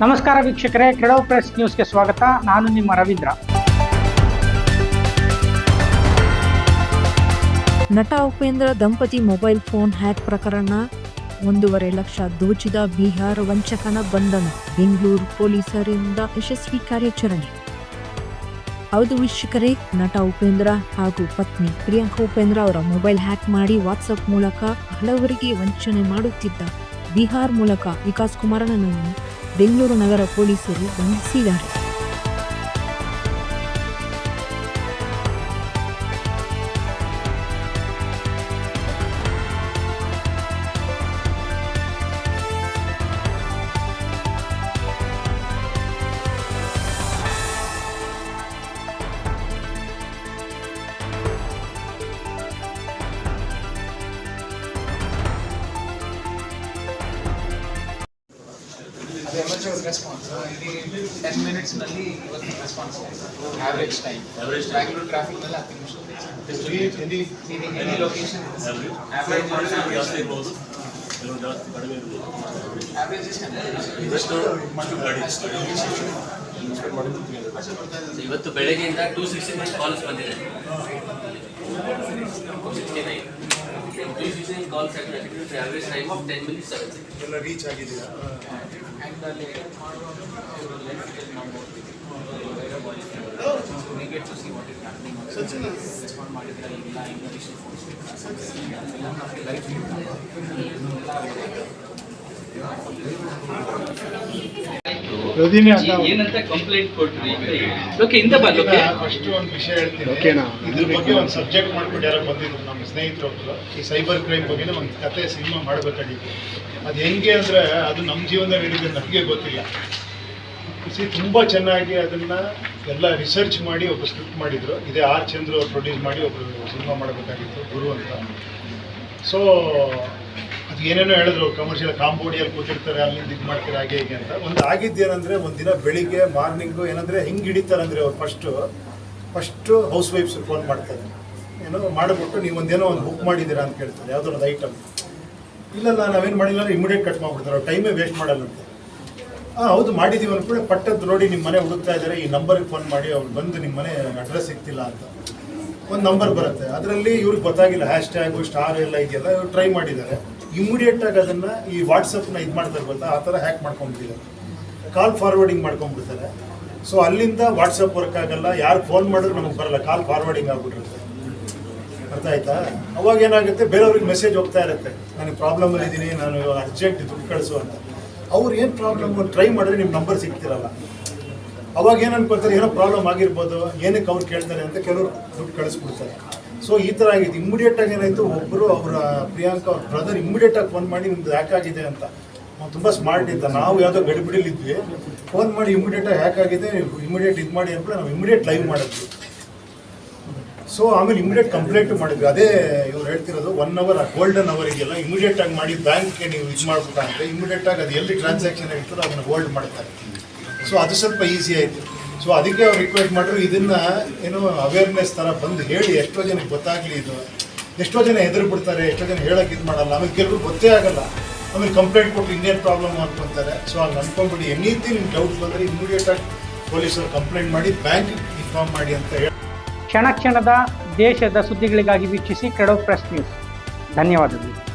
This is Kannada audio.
ನಮಸ್ಕಾರ ವೀಕ್ಷಕರೇ, ಕೆಳವ್ ಪ್ರೆಸ್ ನ್ಯೂಸ್ಗೆ ಸ್ವಾಗತ. ನಾನು ನಿಮ್ಮ ರವೀಂದ್ರ. ನಟ ಉಪೇಂದ್ರ ದಂಪತಿ ಮೊಬೈಲ್ ಫೋನ್ ಹ್ಯಾಕ್ ಪ್ರಕರಣ, 1.5 ಲಕ್ಷ ದೋಚಿದ ಬಿಹಾರ ವಂಚಕನ ಬಂಧನ. ಬೆಂಗಳೂರು ಪೊಲೀಸರಿಂದ ಯಶಸ್ವಿ ಕಾರ್ಯಾಚರಣೆ. ಹೌದು ವೀಕ್ಷಕರೇ, ನಟ ಉಪೇಂದ್ರ ಹಾಗೂ ಪತ್ನಿ ಪ್ರಿಯಾಂಕಾ ಉಪೇಂದ್ರ ಅವರ ಮೊಬೈಲ್ ಹ್ಯಾಕ್ ಮಾಡಿ ವಾಟ್ಸಪ್ ಮೂಲಕ ಹಲವರಿಗೆ ವಂಚನೆ ಮಾಡುತ್ತಿದ್ದ ಬಿಹಾರ್ ಮೂಲಕ ವಿಕಾಸ್ ಕುಮಾರನನ್ನು ಬೆಂಗಳೂರು ನಗರ ಪೊಲೀಸರು ಬಂಧಿಸಿದ್ದಾರೆ. ಎಮರ್ಜೆನ್ಸಿ ರೆಸ್ಪಾನ್ಸ್ ಇಲ್ಲಿ 10 ಮಿನಿಟ್ಸ್ ನಲ್ಲಿ ಇವತ್ತು response average time Bangalore traffic ನಲ್ಲಿ 10 ನಿಮಿಷ ಎನಿ ಲೊಕೇಶನ್ ಆವರೇಜ್ ಜಾಸ್ತಿ ಇರಬಹುದು, ಜಾಸ್ತಿ ಕಡಿಮೆ ಇರಬಹುದು. ಆವರೇಜ್ ಇವತ್ತು ಬೆಳಗ್ಗೆಯಿಂದ 269 ಕಾಲ್ಸ್ ಬಂದಿದೆ. 269 calls average time of 10 minutes ಎಲ್ಲ ರೀಚ್ ಆಗಿದೆಯಾ? ಏನಂತ ಕಂಪ್ಲೇಂಟ್ ಕೊಟ್ರಿ? ಫಸ್ಟ್ ಒಂದು ವಿಷಯ ಹೇಳ್ತೀನಿ. ಇದ್ರ ಬಗ್ಗೆ ಒಂದು ಸಬ್ಜೆಕ್ಟ್ ಮಾಡ್ಬಿಟ್ಟು ಯಾರೋ ಬಂದಿದ್ರು ನಮ್ಮ ಸ್ನೇಹಿತರು. ಈ ಸೈಬರ್ ಕ್ರೈಮ್ ಬಗ್ಗೆ ಒಂದು ಕತೆ ಸಿನಿಮಾ ಮಾಡಬೇಕಾಗಿತ್ತು. ಅದು ಹೆಂಗೆ ಅಂದರೆ ಅದು ನಮ್ಮ ಜೀವನದಲ್ಲಿ ಹಿಡಿದ್ರೆ ನಮಗೆ ಗೊತ್ತಿಲ್ಲ. ತುಂಬ ಚೆನ್ನಾಗಿ ಅದನ್ನು ಎಲ್ಲ ರಿಸರ್ಚ್ ಮಾಡಿ ಒಬ್ಬ ಸ್ಕ್ರಿಪ್ಟ್ ಮಾಡಿದರು. ಇದೇ ಆರ್ ಚಂದ್ರು ಅವ್ರು ಪ್ರೊಡ್ಯೂಸ್ ಮಾಡಿ ಒಬ್ಬರು ಸಿನಿಮಾ ಮಾಡಬೇಕಾಗಿತ್ತು, ಗುರು ಅಂತ. ಸೊ ಅದು ಏನೇನೋ ಹೇಳಿದ್ರು, ಕಮರ್ಷಿಯಲ್ ಕಾಂಬೋಡಿಯಲ್ಲಿ ಕೂತಿರ್ತಾರೆ, ಅಲ್ಲಿಂದ ಇದು ಮಾಡ್ತಾರೆ, ಹಾಗೆ ಹೀಗೆ ಅಂತ. ಒಂದು ಆಗಿದ್ದೇನೆಂದರೆ ಒಂದಿನ ಬೆಳಿಗ್ಗೆ ಮಾರ್ನಿಂಗು ಏನಂದರೆ ಹೆಂಗೆ ಹಿಡಿತಾರೆ ಅಂದರೆ ಅವ್ರು ಫಸ್ಟು ಹೌಸ್ ವೈಫ್ಸ್ ಫೋನ್ ಮಾಡ್ತಾರೆ. ಏನೋ ಮಾಡಿಬಿಟ್ಟು ನೀವು ಒಂದೇನೋ ಒಂದು ಬುಕ್ ಮಾಡಿದ್ದೀರಾ ಅಂತ ಕೇಳ್ತಾರೆ, ಯಾವುದೋ ಒಂದು ಐಟಮ್. ಇಲ್ಲಲ್ಲ ನಾವೇನು ಮಾಡಿಲ್ಲ ಅಂದರೆ ಇಮಿಡಿಯೇಟ್ ಕಟ್ ಮಾಡಿಬಿಡ್ತಾರೆ, ಅವ್ರು ಟೈಮೇ ವೇಸ್ಟ್ ಮಾಡಲ್ಲಂತೆ. ಹೌದು ಮಾಡಿದ್ದೀವಿ ಅಂದ್ಬಿಟ್ಟು ಪಟ್ಟದ್ದು ನೋಡಿ ನಿಮ್ಮ ಮನೆ ಹುಡುಕ್ತಾ ಇದ್ದಾರೆ, ಈ ನಂಬರ್ಗೆ ಫೋನ್ ಮಾಡಿ ಅವ್ರು ಬಂದು ನಿಮ್ಮ ಮನೆ ಅಡ್ರೆಸ್ ಸಿಗ್ತಿಲ್ಲ ಅಂತ ಒಂದು ನಂಬರ್ ಬರುತ್ತೆ. ಅದರಲ್ಲಿ ಇವ್ರಿಗೆ ಗೊತ್ತಾಗಿಲ್ಲ ಹ್ಯಾಶ್ಟ್ಯಾಗು ಸ್ಟಾರ್ ಎಲ್ಲ ಇದೆಯಲ್ಲ, ಇವ್ರು ಟ್ರೈ ಮಾಡಿದ್ದಾರೆ. ಇಮಿಡಿಯೇಟಾಗಿ ಅದನ್ನು ಈ ವಾಟ್ಸಪ್ನ ಇದು ಮಾಡ್ತಾರೆ ಗೊತ್ತಾ, ಆ ಥರ ಹ್ಯಾಕ್ ಮಾಡ್ಕೊಂಡ್ಬಿಟ್ಟಿದ್ದಾರೆ. ಕಾಲ್ ಫಾರ್ವರ್ಡಿಂಗ್ ಮಾಡ್ಕೊಂಡ್ಬಿಡ್ತಾರೆ. ಸೊ ಅಲ್ಲಿಂದ ವಾಟ್ಸಪ್ ವರ್ಕ್ ಆಗಲ್ಲ, ಯಾರು ಫೋನ್ ಮಾಡಿದ್ರು ನಮಗೆ ಬರಲ್ಲ, ಕಾಲ್ ಫಾರ್ವರ್ಡಿಂಗ್ ಆಗ್ಬಿಟ್ಟಿರುತ್ತೆ. ಅರ್ಥ ಆಯ್ತಾ? ಅವಾಗ ಏನಾಗುತ್ತೆ, ಬೇರೆಯವ್ರಿಗೆ ಮೆಸೇಜ್ ಹೋಗ್ತಾ ಇರುತ್ತೆ, ನನಗೆ ಪ್ರಾಬ್ಲಮಲ್ಲಿ ಇದ್ದೀನಿ, ನಾನು ಅರ್ಜೆಂಟ್ ದುಡ್ಡು ಕಳಿಸು ಅಂತ. ಅವ್ರು ಏನು ಪ್ರಾಬ್ಲಮ್ ಟ್ರೈ ಮಾಡಿದ್ರೆ ನಿಮ್ಮ ನಂಬರ್ ಸಿಗ್ತಿರಲ್ಲ. ಅವಾಗ ಏನು ಅನ್ಕೊಳ್ತಾರೆ, ಏನೋ ಪ್ರಾಬ್ಲಮ್ ಆಗಿರ್ಬೋದು, ಏನಕ್ಕೆ ಅವ್ರು ಕೇಳ್ತಾರೆ ಅಂತ ಕೆಲವರು ದುಡ್ಡು ಕಳಿಸ್ಬಿಡ್ತಾರೆ. ಸೊ ಈ ಥರ ಆಗಿದೆ. ಇಮ್ಮಿಡಿಯೇಟಾಗಿ ಏನಾಯಿತು, ಒಬ್ಬರು ಅವರ ಪ್ರಿಯಾಂಕಾ ಅವ್ರ ಬ್ರದರ್ ಇಮ್ಮಿಡಿಯೇಟಾಗಿ ಫೋನ್ ಮಾಡಿ ನಿಮ್ದು ಯಾಕಾಗಿದೆ ಅಂತ. ನಾವು ತುಂಬ ಸ್ಮಾರ್ಟ್ ಇದ್ದ, ನಾವು ಯಾವುದೋ ಗಡಿಬಿಡಿಲಿದ್ವಿ, ಫೋನ್ ಮಾಡಿ ಇಮ್ಮಿಡಿಯೇಟಾಗಿ ಯಾಕಾಗಿದೆ ಇಮ್ಮಿಡಿಯೇಟ್ ಇದು ಮಾಡಿ ಅಂತ ನಾವು ಇಮ್ಮಿಡಿಯೇಟ್ ಲೈವ್ ಮಾಡಿದ್ವಿ. ಸೊ ಆಮೇಲೆ ಇಮಿಡಿಯೇಟ್ ಕಂಪ್ಲೇಂಟ್ ಮಾಡಿದ್ವಿ. ಅದೇ ಇವ್ರು ಹೇಳ್ತಿರೋದು 1 ಅವರ್ ಗೋಲ್ಡನ್ ಅವರ್ ಇದೆಯಲ್ಲ, ಇಮಿಡಿಯೇಟಾಗಿ ಮಾಡಿ ಬ್ಯಾಂಕ್ಗೆ ನೀವು ಇದು ಮಾಡ್ಬಿಟ್ಟ ಅಂದರೆ ಇಮಿಡಿಯೇಟಾಗಿ ಅದು ಎಲ್ಲಿ ಟ್ರಾನ್ಸಾಕ್ಷನ್ ಇರ್ತದೋ ಅದನ್ನು ಹೋಲ್ಡ್ ಮಾಡ್ತಾರೆ. ಸೊ ಅದು ಸ್ವಲ್ಪ ಈಸಿ ಆಯಿತು. ಸೊ ಅದಕ್ಕೆ ಅವ್ರು ರಿಕ್ವೆಸ್ಟ್ ಮಾಡಿದ್ರು, ಇದನ್ನು ಏನೋ ಅವೇರ್ನೆಸ್ ಥರ ಬಂದು ಹೇಳಿ ಎಷ್ಟೋ ಜನಕ್ಕೆ ಗೊತ್ತಾಗಲಿ. ಇದು ಎಷ್ಟೋ ಜನ ಹೆದರು ಬಿಡ್ತಾರೆ, ಎಷ್ಟೋ ಜನ ಹೇಳೋಕೆ ಇದು ಮಾಡಲ್ಲ, ಆಮೇಲೆ ಕೆಲವರು ಗೊತ್ತೇ ಆಗಲ್ಲ, ಆಮೇಲೆ ಕಂಪ್ಲೇಂಟ್ ಕೊಟ್ಟು ಇನ್ನೇನು ಪ್ರಾಬ್ಲಮ್ ಅನ್ಕೊತಾರೆ. ಸೊ ಹಂಗೆ ಅನ್ಕೊಂಡ್ಬಿಡಿ, ಎನಿಥಿಂಗ್ ನಿಮ್ಗೆ ಡೌಟ್ಸ್ ಬಂದರೆ ಇಮಿಡಿಯೇಟಾಗಿ ಪೊಲೀಸರು ಕಂಪ್ಲೇಂಟ್ ಮಾಡಿ ಬ್ಯಾಂಕಿಗೆ ಇನ್ಫಾರ್ಮ್ ಮಾಡಿ ಅಂತ ಹೇಳಿ. ಕ್ಷಣ ಕ್ಷಣದ ದೇಶದ ಸುದ್ದಿಗಳಿಗಾಗಿ ವೀಕ್ಷಿಸಿ ಕೆಳವ್ ಪ್ರೆಸ್ ನ್ಯೂಸ್. ಧನ್ಯವಾದಗಳು.